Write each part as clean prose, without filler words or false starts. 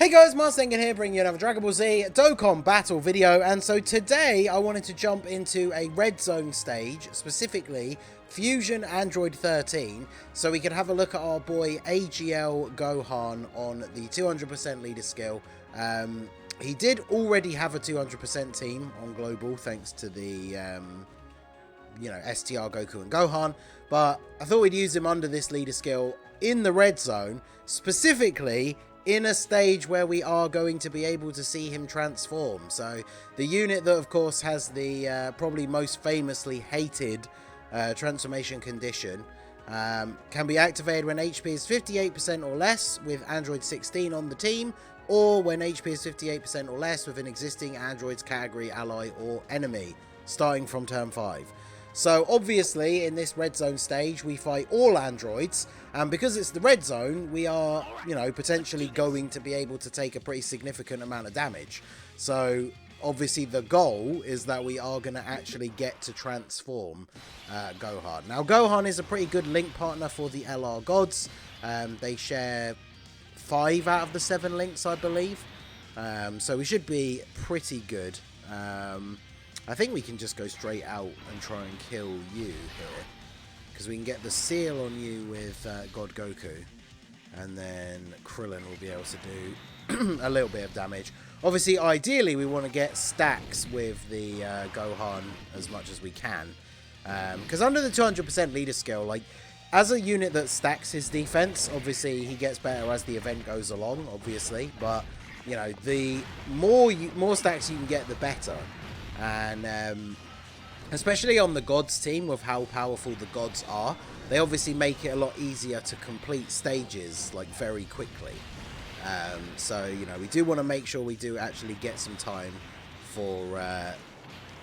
Hey guys, Saiyan here, bringing you another Dragon Ball Z Dokkan battle video, and so today I wanted to jump into a red zone stage, specifically Fusion Android 13, so we can have a look at our boy AGL Gohan on the 200% leader skill. He did already have a 200% team on Global, thanks to the, STR Goku and Gohan, but I thought we'd use him under this leader skill in the red zone, specifically in a stage where we are going to be able to see him transform. So the unit that of course has the probably most famously hated transformation condition can be activated when HP is 58% or less with Android 16 on the team, or when HP is 58% or less with an existing Android's category, ally or enemy, starting from turn 5. So obviously in this red zone stage we fight all androids, and because it's the red zone we are, potentially going to be able to take a pretty significant amount of damage. So obviously the goal is that we are going to actually get to transform Gohan. Now Gohan is a pretty good link partner for the LR gods. They share 5 out of the 7 links, I believe. So we should be pretty good. I think we can just go straight out and try and kill you here, because we can get the seal on you with God Goku, and then Krillin will be able to do a little bit of damage. Obviously, ideally, we want to get stacks with the Gohan as much as we can, because under the 200% leader skill, like, as a unit that stacks his defense, obviously he gets better as the event goes along, obviously, but the more stacks you can get, the better. And especially on the gods team, with how powerful the gods are, they obviously make it a lot easier to complete stages like very quickly. So we do want to make sure we do actually get some time for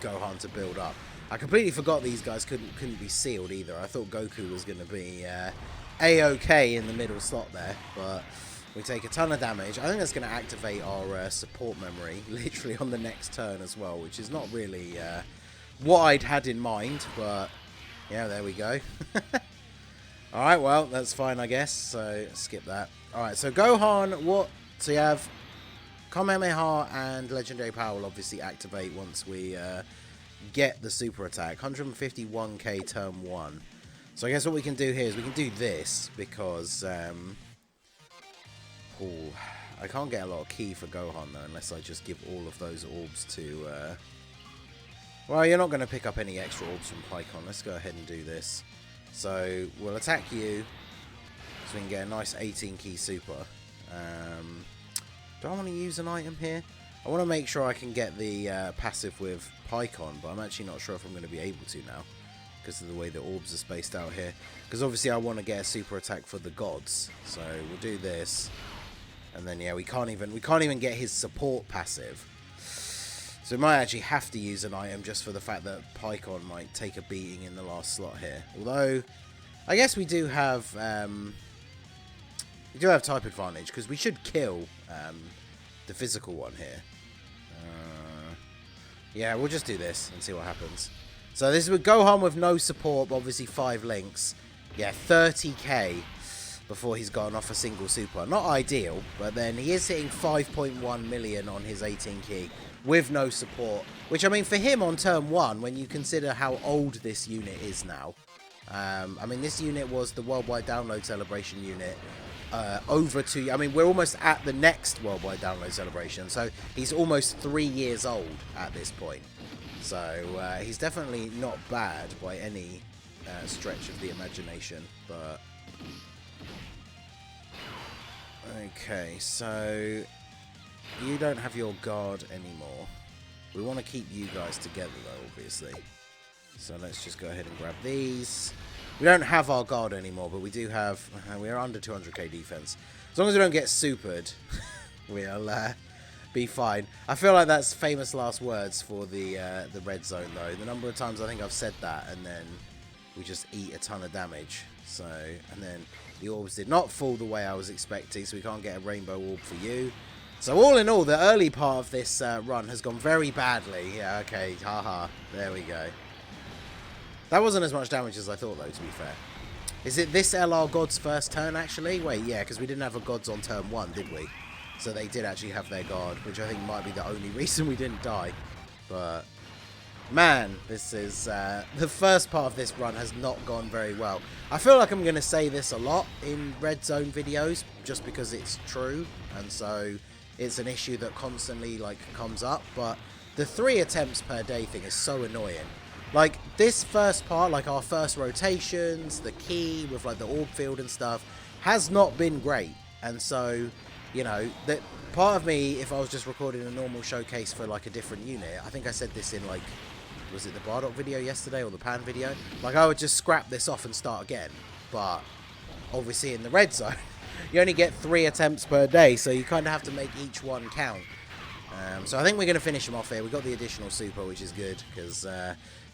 Gohan to build up. I completely forgot these guys couldn't be sealed either. I thought Goku was going to be A-OK in the middle slot there, but we take a ton of damage. I think that's going to activate our support memory literally on the next turn as well, which is not really what I'd had in mind, but yeah, there we go. Alright, well, that's fine, I guess, so skip that. Alright, so Gohan, so you have Kamehameha and Legendary Power will obviously activate once we get the super attack. 151k turn 1. So I guess what we can do here is we can do this, because I can't get a lot of ki for Gohan though, unless I just give all of those orbs to well, you're not going to pick up any extra orbs from Pycon. Let's go ahead and do this. So we'll attack you, so we can get a nice 18 ki super. Do I want to use an item here? I want to make sure I can get the passive with Pycon, but I'm actually not sure if I'm going to be able to now, because of the way the orbs are spaced out here. Because obviously I want to get a super attack for the gods, so we'll do this. And then yeah, we can't even get his support passive. So we might actually have to use an item just for the fact that Pycon might take a beating in the last slot here. Although I guess we do have type advantage, because we should kill the physical one here. Yeah, we'll just do this and see what happens. So this is with Gohan with no support, but obviously 5 links. Yeah, 30k before he's gone off a single super. Not ideal, but then he is hitting 5.1 million on his 18 ki with no support. Which, I mean, for him on turn 1, when you consider how old this unit is now. I mean, this unit was the worldwide download celebration unit I mean, we're almost at the next worldwide download celebration. So he's almost 3 years old at this point. So he's definitely not bad by any stretch of the imagination, but okay, so you don't have your guard anymore. We want to keep you guys together though, obviously. So let's just go ahead and grab these. We don't have our guard anymore, but we do have, we are under 200k defense. As long as we don't get supered, we'll be fine. I feel like that's famous last words for the red zone though. The number of times I think I've said that, and then we just eat a ton of damage. So, and then the orbs did not fall the way I was expecting, so we can't get a rainbow orb for you. So all in all, the early part of this run has gone very badly. Yeah, okay, haha, there we go. That wasn't as much damage as I thought though, to be fair. Is it this LR God's first turn actually? Wait, yeah, because we didn't have a Gods on turn 1, did we? So they did actually have their guard, which I think might be the only reason we didn't die. But man, this is the first part of this run has not gone very well. I feel like I'm going to say this a lot in Red Zone videos just because it's true, and so it's an issue that constantly like comes up. But the 3 attempts per day thing is so annoying. Like this first part, like our first rotations, the key with like the orb field and stuff has not been great. And so, you know, that part of me, if I was just recording a normal showcase for like a different unit, I think I said this in like, was it the Bardock video yesterday or the Pan video? Like I would just scrap this off and start again. But obviously in the Red Zone, you only get 3 attempts per day, so you kind of have to make each one count. So I think we're going to finish them off here. We got the additional super, which is good, because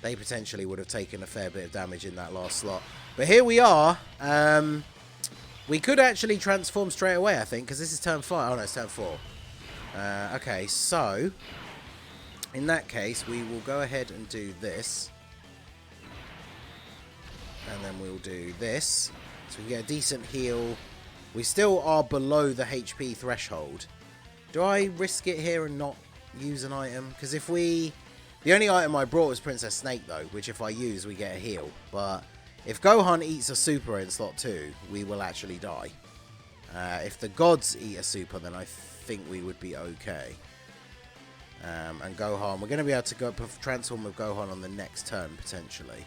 they potentially would have taken a fair bit of damage in that last slot. But here we are. We could actually transform straight away, I think, because this is turn 5. Oh, no, it's turn 4. Okay, so in that case, we will go ahead and do this. And then we'll do this. So we get a decent heal. We still are below the HP threshold. Do I risk it here and not use an item? Because if we... The only item I brought was Princess Snake, though, which if I use, we get a heal. But if Gohan eats a super in slot 2, we will actually die. If the gods eat a super, then I think we would be okay. And Gohan, we're going to be able to go transform with Gohan on the next turn, potentially.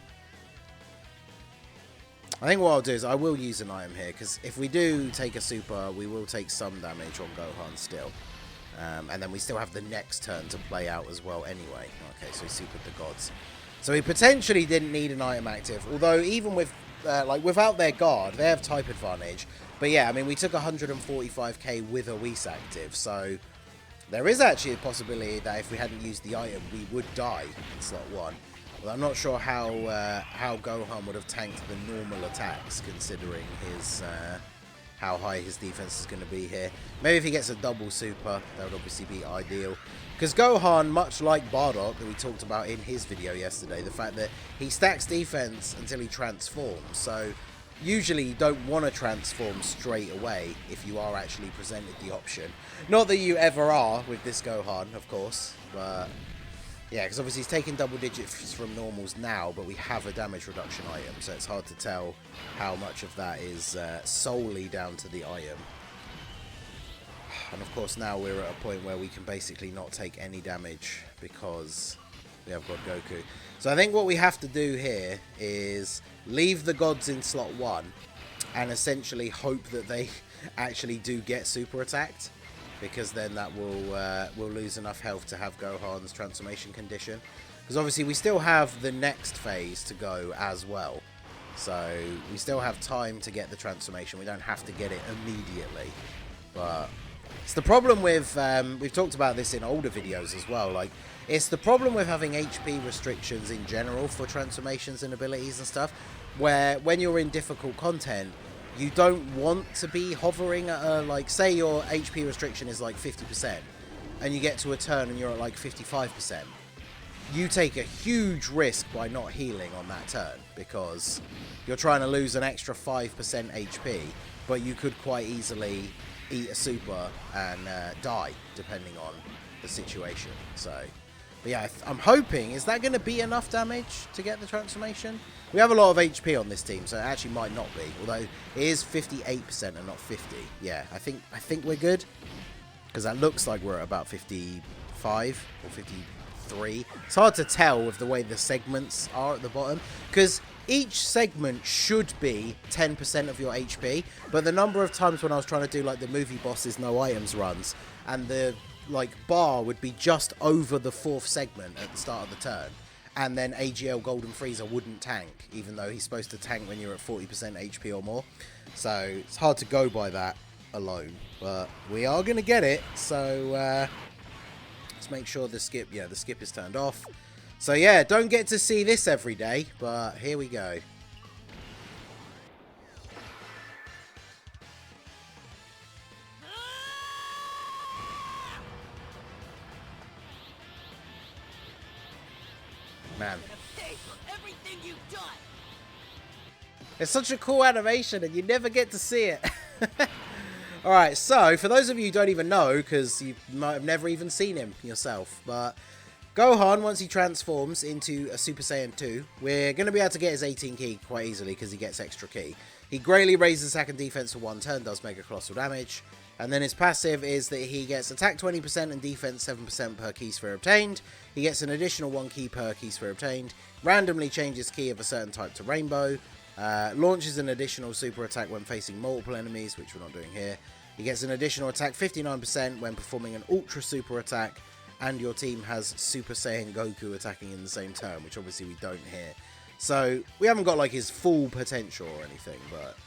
I think what I'll do is I will use an item here, because if we do take a super, we will take some damage on Gohan still. And then we still have the next turn to play out as well anyway. Okay, so he supered the gods. So he potentially didn't need an item active, although even with, like, without their guard, they have type advantage. But yeah, I mean, we took 145k with a Whis active, so there is actually a possibility that if we hadn't used the item, we would die in slot 1. Well, I'm not sure how Gohan would have tanked the normal attacks, considering his how high his defense is going to be here. Maybe if he gets a double super, that would obviously be ideal. Because Gohan, much like Bardock, that we talked about in his video yesterday, the fact that he stacks defense until he transforms. So usually you don't want to transform straight away if you are actually presented the option. Not that you ever are with this Gohan, of course, but yeah, because obviously he's taking double digits from normals now, but we have a damage reduction item, so it's hard to tell how much of that is solely down to the item. And of course now we're at a point where we can basically not take any damage because we have got Goku. So I think what we have to do here is leave the gods in slot 1 and essentially hope that they actually do get super attacked, because then that will lose enough health to have Gohan's transformation condition. Because obviously we still have the next phase to go as well. So we still have time to get the transformation. We don't have to get it immediately. But it's the problem with, we've talked about this in older videos as well, like, it's the problem with having HP restrictions in general for transformations and abilities and stuff, where when you're in difficult content, you don't want to be hovering at a, like, say your HP restriction is like 50%, and you get to a turn and you're at like 55%. You take a huge risk by not healing on that turn, because you're trying to lose an extra 5% HP, but you could quite easily eat a super and die, depending on the situation. So, but yeah, I'm hoping, is that going to be enough damage to get the transformation? We have a lot of HP on this team, so it actually might not be. Although it is 58% and not 50. Yeah, I think we're good, because that looks like we're at about 55 or 53. It's hard to tell with the way the segments are at the bottom, because each segment should be 10% of your HP, but the number of times when I was trying to do like the movie bosses no items runs, and the like bar would be just over the 4th segment at the start of the turn, and then AGL Golden Freezer wouldn't tank, even though he's supposed to tank when you're at 40% HP or more. So it's hard to go by that alone, but we are going to get it. So let's make sure the skip is turned off. So yeah, don't get to see this every day, but here we go. Man. It's such a cool animation and you never get to see it. Alright, so for those of you who don't even know, because you might have never even seen him yourself, but Gohan, once he transforms into a Super Saiyan 2, we're going to be able to get his 18 ki quite easily because he gets extra ki. He greatly raises attack and defense for 1 turn, does mega colossal damage, and then his passive is that he gets attack 20% and defense 7% per ki sphere obtained. He gets an additional 1 ki per ki sphere obtained, randomly changes ki of a certain type to rainbow, launches an additional super attack when facing multiple enemies, which we're not doing here. He gets an additional attack 59% when performing an ultra super attack, and your team has Super Saiyan Goku attacking in the same turn, which obviously we don't here. So we haven't got like his full potential or anything, but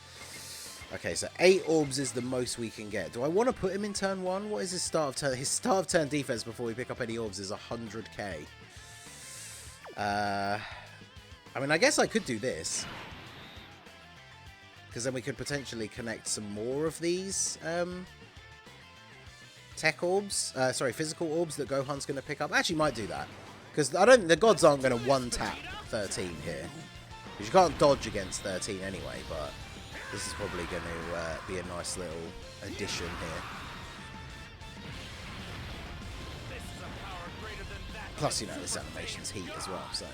okay, so 8 orbs is the most we can get. Do I want to put him in turn 1? What is his start of turn? His start of turn defense before we pick up any orbs is 100k. I mean, I guess I could do this, because then we could potentially connect some more of these tech orbs. Physical orbs that Gohan's going to pick up. I actually might do that, because the gods aren't going to one-tap 13 here. Because you can't dodge against 13 anyway, but this is probably going to be a nice little addition here. Plus, you know, this animation's heat as well, so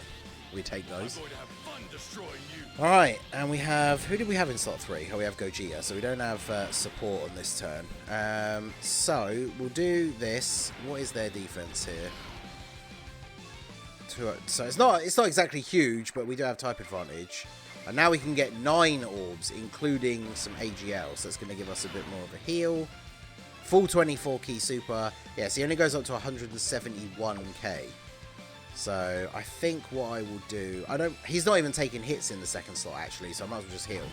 we take those. Alright, and we have... Who did we have in slot 3? Oh, we have Gogeta, so we don't have support on this turn. So, we'll do this. What is their defense here? So, it's not exactly huge, but we do have type advantage. And now we can get 9 orbs, including some AGL, so it's going to give us a bit more of a heal. Full 24 ki super. Yes, he only goes up to 171k. So I think what I will do, he's not even taking hits in the second slot actually, so I might as well just heal.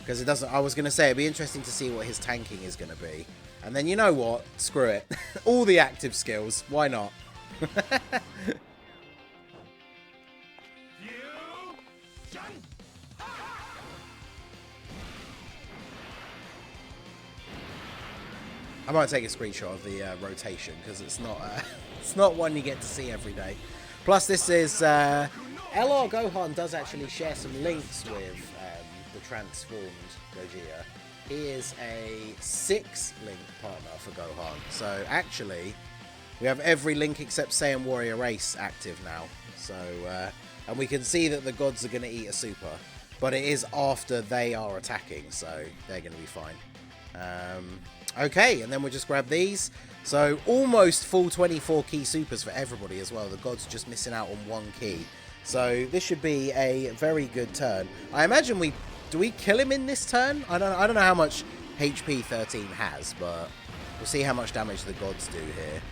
Because it doesn't, I was going to say, it'd be interesting to see what his tanking is going to be. And then you know what? Screw it. All the active skills. Why not? I might take a screenshot of the rotation, because it's not one you get to see every day. Plus, this is LR Gohan does actually share some links with the transformed Gogeta. He is a 6-link partner for Gohan. So actually, we have every link except Saiyan Warrior Ace active now. So and we can see that the gods are going to eat a super, but it is after they are attacking, so they're going to be fine. Okay, and then we'll just grab these. So almost full 24 ki supers for everybody as well. The gods just missing out on 1 ki. So this should be a very good turn. I imagine do we kill him in this turn? I don't know how much HP 13 has, but we'll see how much damage the gods do here.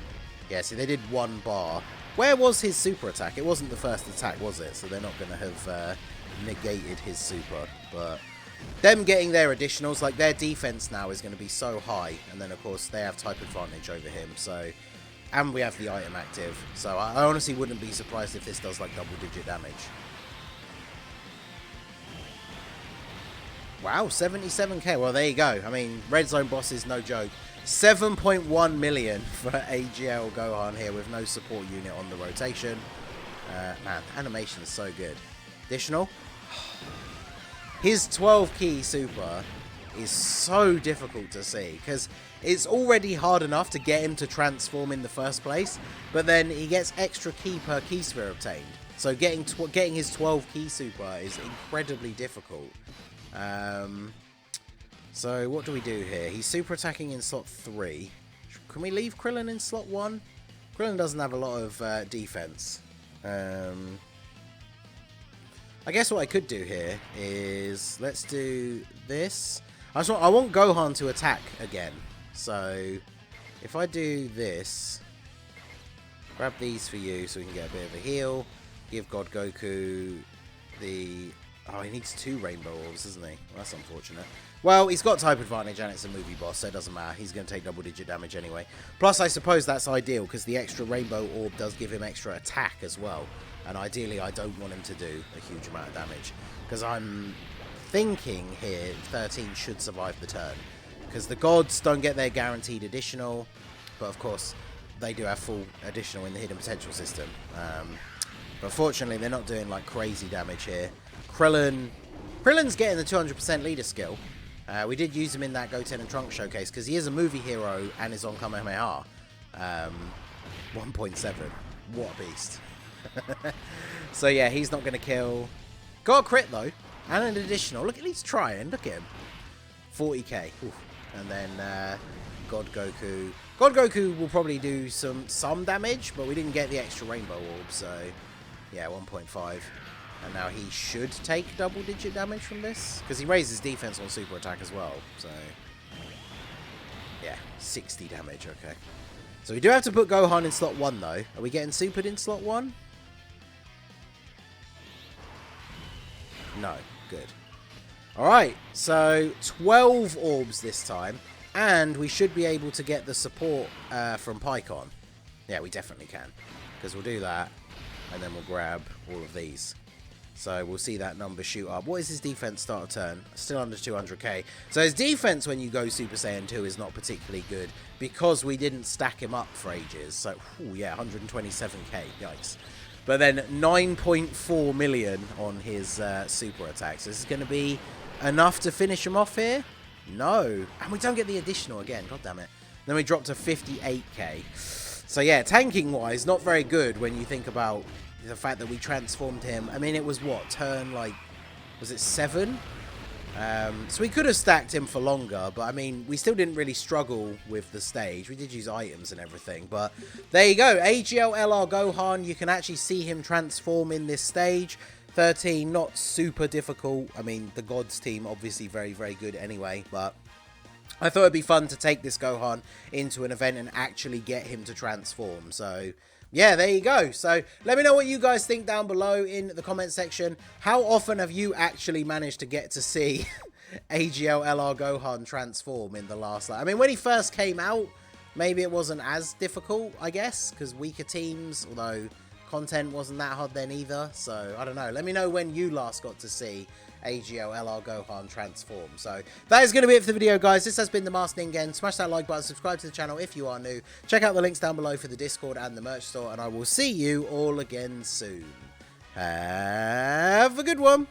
Yeah, see they did 1 bar. Where was his super attack? It wasn't the first attack, was it? So they're not going to have negated his super, but them getting their additionals, like their defense now is going to be so high, and then of course they have type advantage over him, so, and we have the item active, so I honestly wouldn't be surprised if this does like double-digit damage. Wow, 77k, well there you go. I mean, Red Zone boss is no joke. 7.1 million for AGL Gohan here with no support unit on the rotation. Man, animation is so good. Additional. His 12 ki super is so difficult to see, because it's already hard enough to get him to transform in the first place, but then he gets extra ki per ki sphere obtained. So getting his 12 ki super is incredibly difficult. So what do we do here? He's super attacking in slot 3. Can we leave Krillin in slot 1? Krillin doesn't have a lot of defense. I guess what I could do here is, let's do this. I want Gohan to attack again. So if I do this, grab these for you so we can get a bit of a heal. Give God Goku the... Oh, he needs 2 rainbow orbs, doesn't he? Well, that's unfortunate. Well, he's got type advantage and it's a movie boss, so it doesn't matter. He's going to take double-digit damage anyway. Plus, I suppose that's ideal, because the extra rainbow orb does give him extra attack as well. And ideally, I don't want him to do a huge amount of damage, because I'm thinking here 13 should survive the turn, because the gods don't get their guaranteed additional, but of course, they do have full additional in the hidden potential system. But fortunately, they're not doing like crazy damage here. Krillin's getting the 200% leader skill, We did use him in that Goten and Trunks showcase because he is a movie hero and is on Kamehameha. 1.7. What a beast. So yeah, he's not going to kill. Got a crit though. And an additional. Look, he's trying. Look at him. 40k. Oof. And then God Goku. God Goku will probably do some damage, but we didn't get the extra rainbow orb, so yeah, 1.5. And now he should take double-digit damage from this, because he raises defense on super attack as well. So yeah, 60 damage. Okay. So we do have to put Gohan in slot 1 though. Are we getting supered in slot 1? No. Good. Alright, so 12 orbs this time, and we should be able to get the support from Pycon. Yeah, we definitely can, because we'll do that, and then we'll grab all of these. So we'll see that number shoot up. What is his defense start of turn? Still under 200k. So his defense when you go Super Saiyan 2 is not particularly good, because we didn't stack him up for ages. So, ooh, yeah, 127k, yikes. But then 9.4 million on his super attacks. So this is going to be enough to finish him off here? No. And we don't get the additional again. God damn it. Then we drop to 58k. So yeah, tanking wise, not very good when you think about the fact that we transformed him. I mean, it was what? Turn like, was it 7? So we could have stacked him for longer, but I mean, we still didn't really struggle with the stage. We did use items and everything, but there you go. AGL LR Gohan, you can actually see him transform in this stage. 13, not super difficult. I mean, the Gods team, obviously very, very good anyway, but I thought it'd be fun to take this Gohan into an event and actually get him to transform. So yeah, there you go. So let me know what you guys think down below in the comment section. How often have you actually managed to get to see AGL LR Gohan transform in the last... I mean, when he first came out, maybe it wasn't as difficult, I guess, because weaker teams, although content wasn't that hard then either. So I don't know. Let me know when you last got to see AGL LR Gohan transform. So that is going to be it for the video, guys. This has been the Masked Ningen. Smash that like button, subscribe to the channel if you are new. Check out the links down below for the Discord and the merch store, and I will see you all again soon. Have a good one.